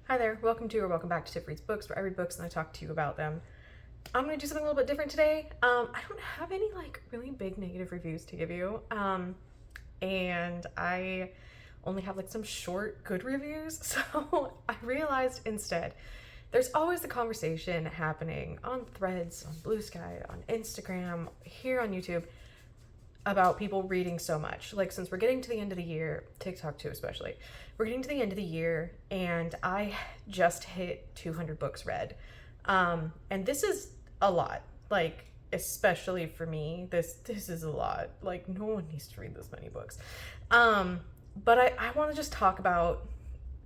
Hi there, welcome back to Tiff Reads Books, where I read books and I talk to you about them. I'm gonna do something a little bit different today. I don't have any really big negative reviews to give you, and I only have some short good reviews. So I realized instead, there's always the conversation happening on Threads, on Blue Sky, on Instagram, here on YouTube, about people reading so much. Since we're getting to the end of the year, TikTok too especially, we're getting to the end of the year and I just hit 200 books read. And this is a lot, especially for me, this is a lot. No one needs to read this many books. But I want to just talk about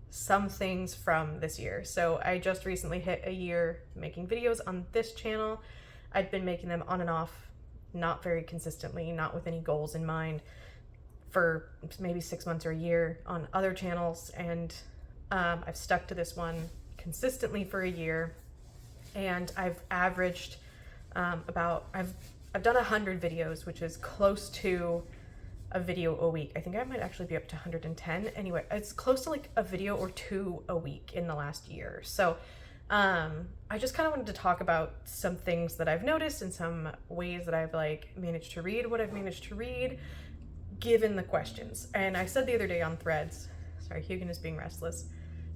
some things from this year. So I just recently hit a year making videos on this channel. I've been making them on and off, not very consistently, not with any goals in mind, for maybe 6 months or a year on other channels, and I've stuck to this one consistently for a year, and I've averaged I've done 100 videos, which is close to a video a week. I think I might actually be up to 110. Anyway, it's close to a video or two a week in the last year. So I just kind of wanted to talk about some things that I've noticed and some ways that I've managed to read what I've managed to read, given the questions. And I said the other day on Threads, sorry, Hugan is being restless.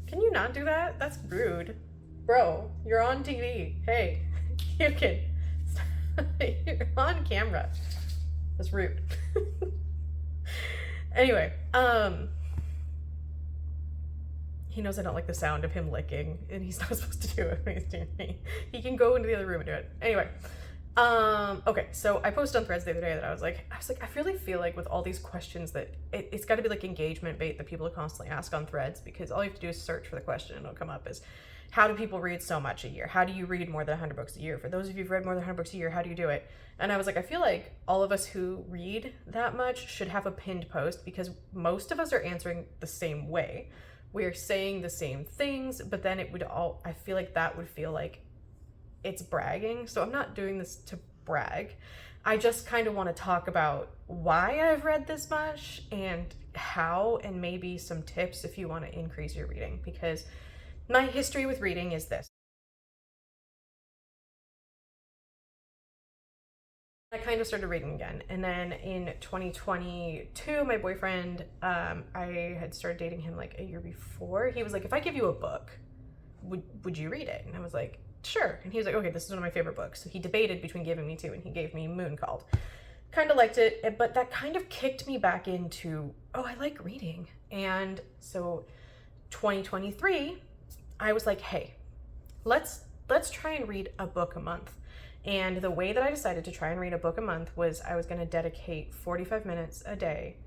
Can you not do that? That's rude. Bro, you're on TV. Hey, Hugan, you're on camera. That's rude. Anyway, he knows I don't like the sound of him licking, and he's not supposed to do it when he's doing me. He can go into the other room and do it. Anyway, okay, so I posted on Threads the other day that I was like, I really feel like with all these questions that it's got to be engagement bait that people constantly ask on Threads, because all you have to do is search for the question and it'll come up as, how do people read so much a year? How do you read more than 100 books a year? For those of you who've read more than 100 books a year, how do you do it? And I was like, I feel like all of us who read that much should have a pinned post, because most of us are answering the same way. We're saying the same things, but then I feel like that would feel like it's bragging. So I'm not doing this to brag. I just kind of want to talk about why I've read this much and how, and maybe some tips if you want to increase your reading, because my history with reading is this. I kind of started reading again, and then in 2022, my boyfriend, I had started dating him a year before. He was like, if I give you a book, would you read it? And I was like, sure. And he was like, okay, this is one of my favorite books. So he debated between giving me two, and he gave me Moon Called. Kind of liked it, but that kind of kicked me back into, oh, I like reading. And so 2023, I was like, hey, let's try and read a book a month. And the way that I decided to try and read a book a month was I was going to dedicate 45 minutes a day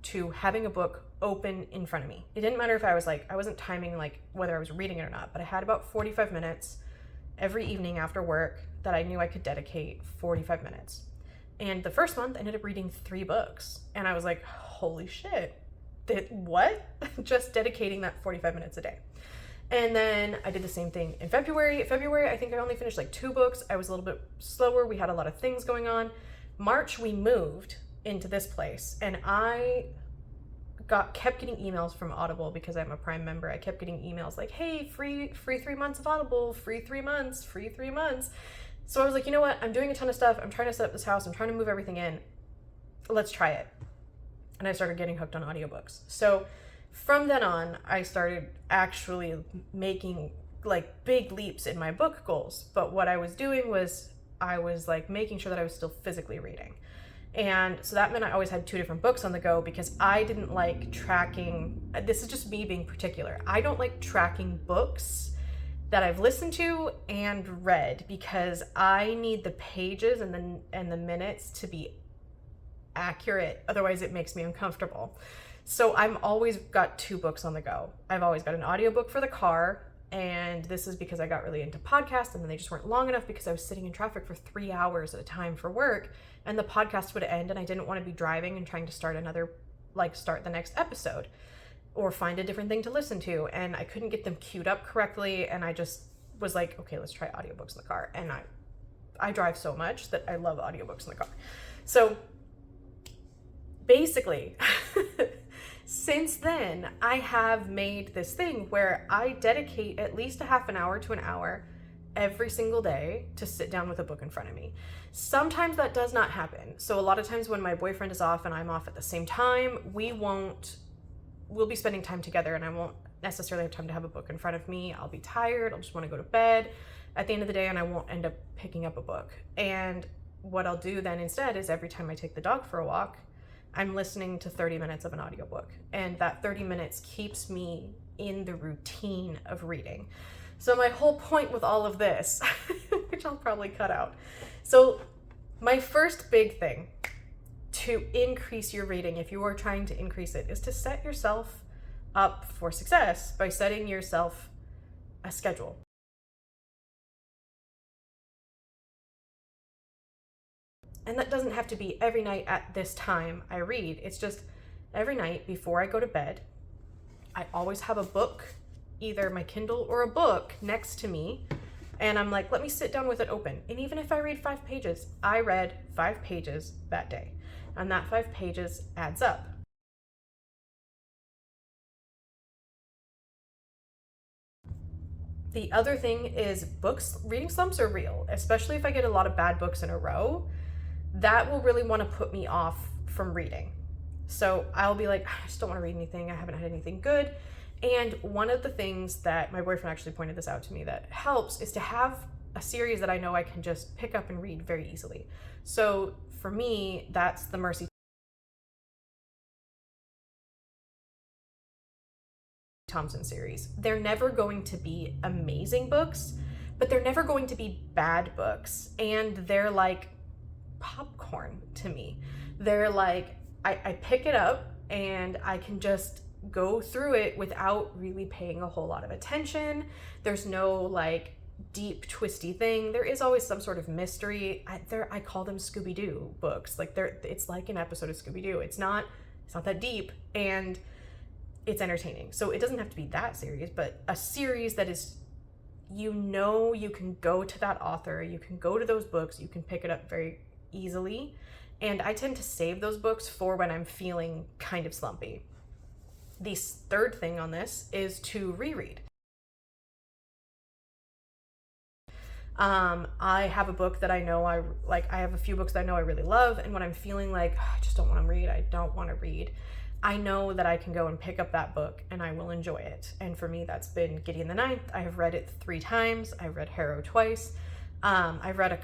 to having a book open in front of me. It didn't matter if I wasn't timing whether I was reading it or not, but I had about 45 minutes every evening after work that I knew I could dedicate 45 minutes. And the first month I ended up reading 3 books. And I was like, holy shit, what? Just dedicating that 45 minutes a day. And then I did the same thing in February. February, I think I only finished 2 books. I was a little bit slower. We had a lot of things going on. March, we moved into this place, and I kept getting emails from Audible because I'm a Prime member. I kept getting emails like, hey, free 3 months of Audible, free 3 months, free 3 months. So I was like, you know what? I'm doing a ton of stuff. I'm trying to set up this house. I'm trying to move everything in. Let's try it. And I started getting hooked on audiobooks. So from then on, I started actually making big leaps in my book goals. But what I was doing was I was making sure that I was still physically reading. And so that meant I always had 2 different books on the go, because I didn't like tracking. This is just me being particular. I don't like tracking books that I've listened to and read, because I need the pages and the minutes to be accurate. Otherwise it makes me uncomfortable. So I'm always got 2 books on the go. I've always got an audiobook for the car, and this is because I got really into podcasts, and then they just weren't long enough because I was sitting in traffic for 3 hours at a time for work, and the podcast would end, and I didn't want to be driving and trying to start the next episode or find a different thing to listen to, and I couldn't get them queued up correctly, and I just was like, okay, let's try audiobooks in the car. And I drive so much that I love audiobooks in the car. So basically Since then, I have made this thing where I dedicate at least a half an hour to an hour every single day to sit down with a book in front of me. Sometimes that does not happen. So a lot of times when my boyfriend is off and I'm off at the same time, we'll be spending time together and I won't necessarily have time to have a book in front of me. I'll be tired. I'll just want to go to bed at the end of the day and I won't end up picking up a book. And what I'll do then instead is every time I take the dog for a walk, I'm listening to 30 minutes of an audiobook. And that 30 minutes keeps me in the routine of reading. So my whole point with all of this, which I'll probably cut out. So my first big thing to increase your reading, if you are trying to increase it, is to set yourself up for success by setting yourself a schedule. And that doesn't have to be every night at this time I read. It's just every night before I go to bed, I always have a book, either my Kindle or a book next to me. And I'm like, let me sit down with it open. And even if I read 5 pages, I read 5 pages that day. And that 5 pages adds up. The other thing is reading slumps are real, especially if I get a lot of bad books in a row. That will really want to put me off from reading. So I'll be like, I just don't want to read anything. I haven't had anything good. And one of the things that my boyfriend actually pointed this out to me that helps is to have a series that I know I can just pick up and read very easily. So for me, that's the Mercy Thompson series. They're never going to be amazing books, but they're never going to be bad books. And they're like popcorn to me. They're like, I pick it up and I can just go through it without really paying a whole lot of attention. There's no like deep twisty thing. There is always some sort of mystery. I call them Scooby-Doo books. Like it's like an episode of Scooby-Doo. It's not that deep and it's entertaining. So it doesn't have to be that serious, but a series that is, you can go to that author, you can go to those books, you can pick it up very easily. And I tend to save those books for when I'm feeling kind of slumpy. The third thing on this is to reread. I have a book that I know I have a few books that I know I really love, and when I'm feeling like I just don't want to read, I know that I can go and pick up that book and I will enjoy it. And for me, that's been Gideon the Ninth. I have read it 3 times. I've read Harrow twice. I've read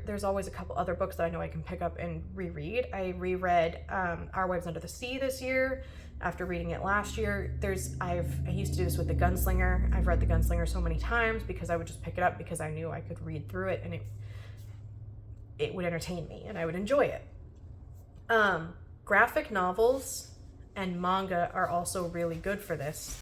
there's always a couple other books that I know I can pick up and reread. I reread Our Wives Under the Sea this year after reading it last year. I used to do this with The Gunslinger. I've read The Gunslinger so many times because I would just pick it up because I knew I could read through it and it would entertain me and I would enjoy it. Graphic novels and manga are also really good for this.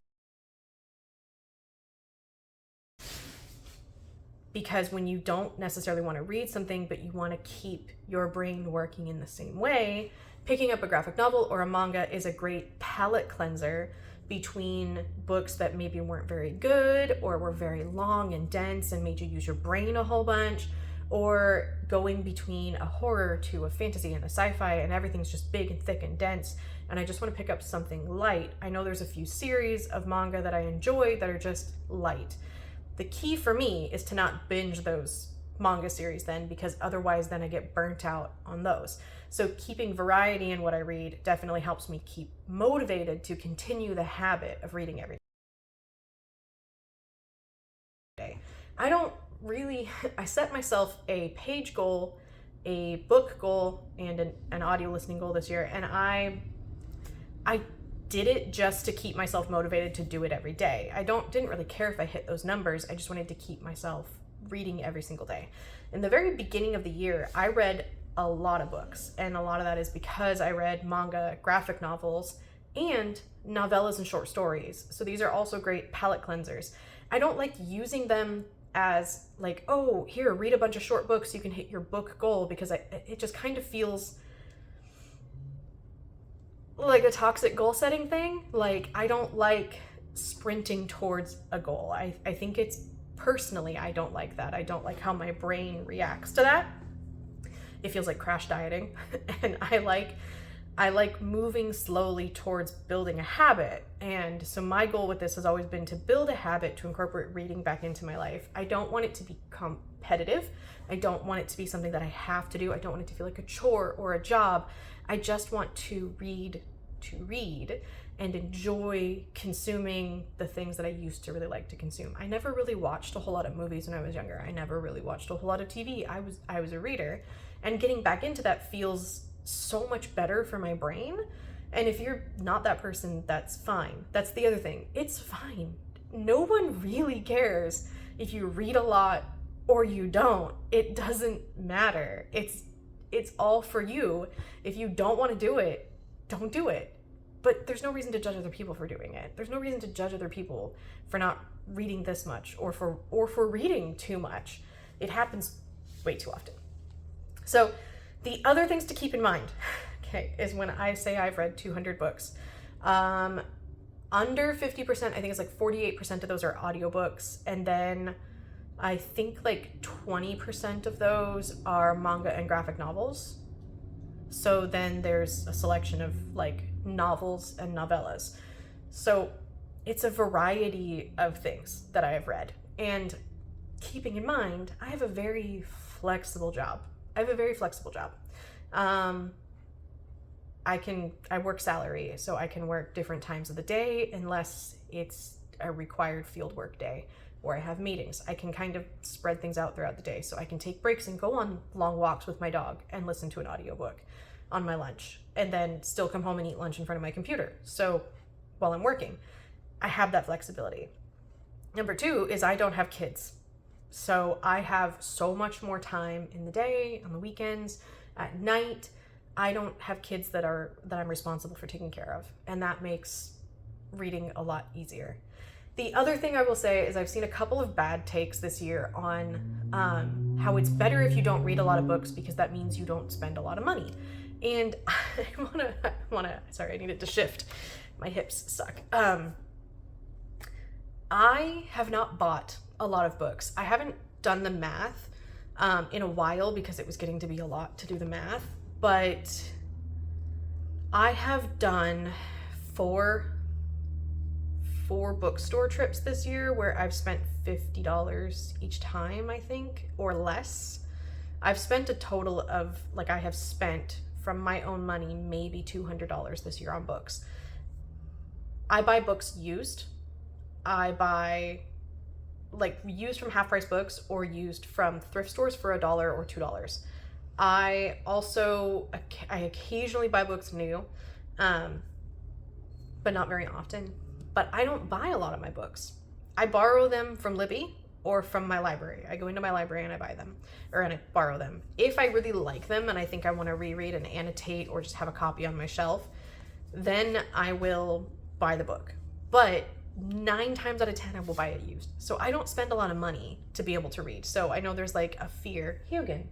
Because when you don't necessarily want to read something, but you want to keep your brain working in the same way, picking up a graphic novel or a manga is a great palate cleanser between books that maybe weren't very good or were very long and dense and made you use your brain a whole bunch, or going between a horror to a fantasy and a sci-fi and everything's just big and thick and dense and I just want to pick up something light. I know there's a few series of manga that I enjoy that are just light. The key for me is to not binge those manga series then, because otherwise then I get burnt out on those. So keeping variety in what I read definitely helps me keep motivated to continue the habit of reading every day. I set myself a page goal, a book goal, and an audio listening goal this year, and I did it just to keep myself motivated to do it every day. I didn't really care if I hit those numbers. I just wanted to keep myself reading every single day. In the very beginning of the year, I read a lot of books, and a lot of that is because I read manga, graphic novels, and novellas and short stories. So these are also great palate cleansers. I don't like using them as like, oh, here, read a bunch of short books, you can hit your book goal, because it just kind of feels like a toxic goal setting thing. Like, I don't like sprinting towards a goal. I think personally, I don't like that. I don't like how my brain reacts to that. It feels like crash dieting. And I like I like moving slowly towards building a habit. And so my goal with this has always been to build a habit to incorporate reading back into my life. I don't want it to be competitive. I don't want it to be something that I have to do. I don't want it to feel like a chore or a job. I just want to read and enjoy consuming the things that I used to really like to consume. I never really watched a whole lot of movies when I was younger. I never really watched a whole lot of TV. I was a reader, and getting back into that feels so much better for my brain. And if you're not that person, that's fine. That's the other thing. It's fine. No one really cares if you read a lot or you don't. It doesn't matter. It's all for you. If you don't want to do it, don't do it. But there's no reason to judge other people for doing it. There's no reason to judge other people for not reading this much or for reading too much. It happens way too often. So the other things to keep in mind, okay, is when I say I've read 200 books, under 50%, I think it's like 48% of those are audiobooks. And then I think like 20% of those are manga and graphic novels. So then there's a selection of like novels and novellas. So it's a variety of things that I have read. And keeping in mind, I have a very flexible job. I work salary, so I can work different times of the day unless it's a required field work day or I have meetings. I can kind of spread things out throughout the day, so I can take breaks and go on long walks with my dog and listen to an audiobook on my lunch, and then still come home and eat lunch in front of my computer. So while I'm working, I have that flexibility. Number 2 is I don't have kids. So I have so much more time in the day, on the weekends, at night. I don't have kids that I'm responsible for taking care of, and that makes reading a lot easier. The other thing I will say is I've seen a couple of bad takes this year on how it's better if you don't read a lot of books because that means you don't spend a lot of money. And I wanna, sorry, I needed to shift. My hips suck. I have not bought a lot of books. I haven't done the math in a while because it was getting to be a lot to do the math, but I have done four bookstore trips this year where I've spent $50 each time, I think, or less. I've spent a total of, like, I have spent from my own money maybe $200 this year on books. I buy books used. I buy like used from Half Price Books or used from thrift stores for $1 or $2. I occasionally buy books new, but not very often. But I don't buy a lot of my books. I borrow them from Libby or from my library. I go into my library and I buy them, and I borrow them. If I really like them and I think I want to reread and annotate or just have a copy on my shelf, then I will buy the book. But 9 times out of 10, I will buy it used. So I don't spend a lot of money to be able to read. So I know there's like a fear. Hugan.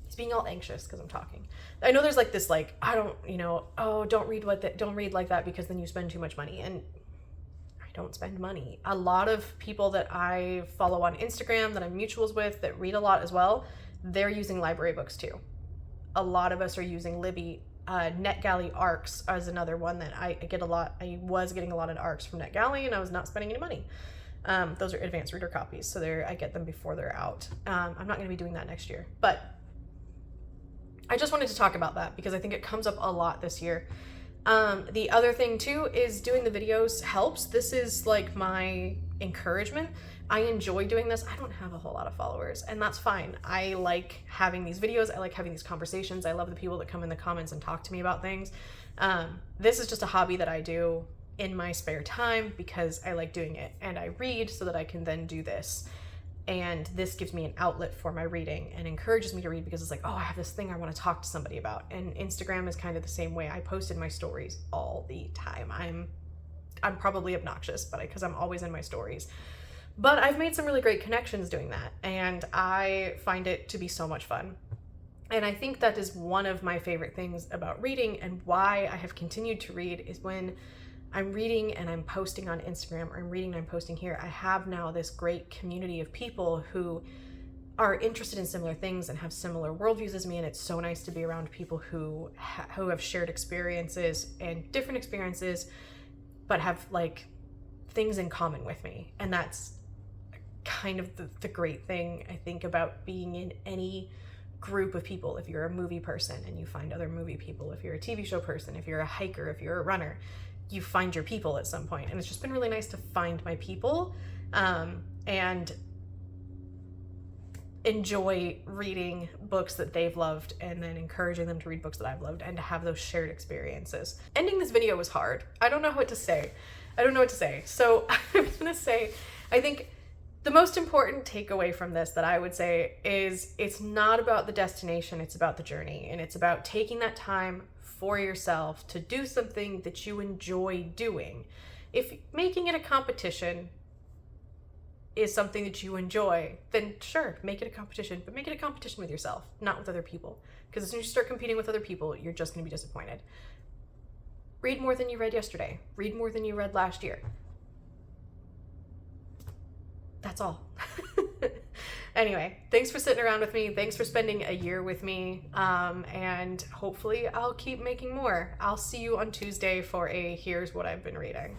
He's being all anxious because I'm talking. I know there's like this, like, I don't, don't read like that because then you spend too much money. And I don't spend money. A lot of people that I follow on Instagram that I'm mutuals with that read a lot as well, they're using library books too. A lot of us are using Libby. NetGalley ARCs is another one that I get a lot. I was getting a lot of ARCs from NetGalley and I was not spending any money. Those are advanced reader copies, so I get them before they're out. I'm not going to be doing that next year, but I just wanted to talk about that because I think it comes up a lot this year. The other thing too is doing the videos helps. This is like my encouragement. I enjoy doing this. I don't have a whole lot of followers, and that's fine. I like having these videos. I like having these conversations. I love the people that come in the comments and talk to me about things. This is just a hobby that I do in my spare time because I like doing it, and I read so that I can then do this. And this gives me an outlet for my reading and encourages me to read because it's like, oh, I have this thing I want to talk to somebody about. And Instagram is kind of the same way. I post in my stories all the time. I'm probably obnoxious, but because I'm always in my stories. But I've made some really great connections doing that, and I find it to be so much fun. And I think that is one of my favorite things about reading, and why I have continued to read is when I'm reading and I'm posting on Instagram, or I'm reading and I'm posting here, I have now this great community of people who are interested in similar things and have similar worldviews as me, and it's so nice to be around people who have shared experiences and different experiences, but have like things in common with me. And that's kind of the great thing I think about being in any group of people. If you're a movie person and you find other movie people, if you're a TV show person, if you're a hiker, if you're a runner, you find your people at some point. And it's just been really nice to find my people, and enjoy reading books that they've loved and then encouraging them to read books that I've loved and to have those shared experiences. Ending this video was hard. I don't know what to say. So I'm gonna say, I think the most important takeaway from this that I would say is it's not about the destination, it's about the journey. And it's about taking that time for yourself to do something that you enjoy doing. If making it a competition is something that you enjoy, then sure, make it a competition, but make it a competition with yourself, not with other people. Because as soon as you start competing with other people, you're just going to be disappointed. Read more than you read yesterday. Read more than you read last year. That's all. Anyway, thanks for sitting around with me. Thanks for spending a year with me. And hopefully I'll keep making more. I'll see you on Tuesday for a Here's What I've Been Reading.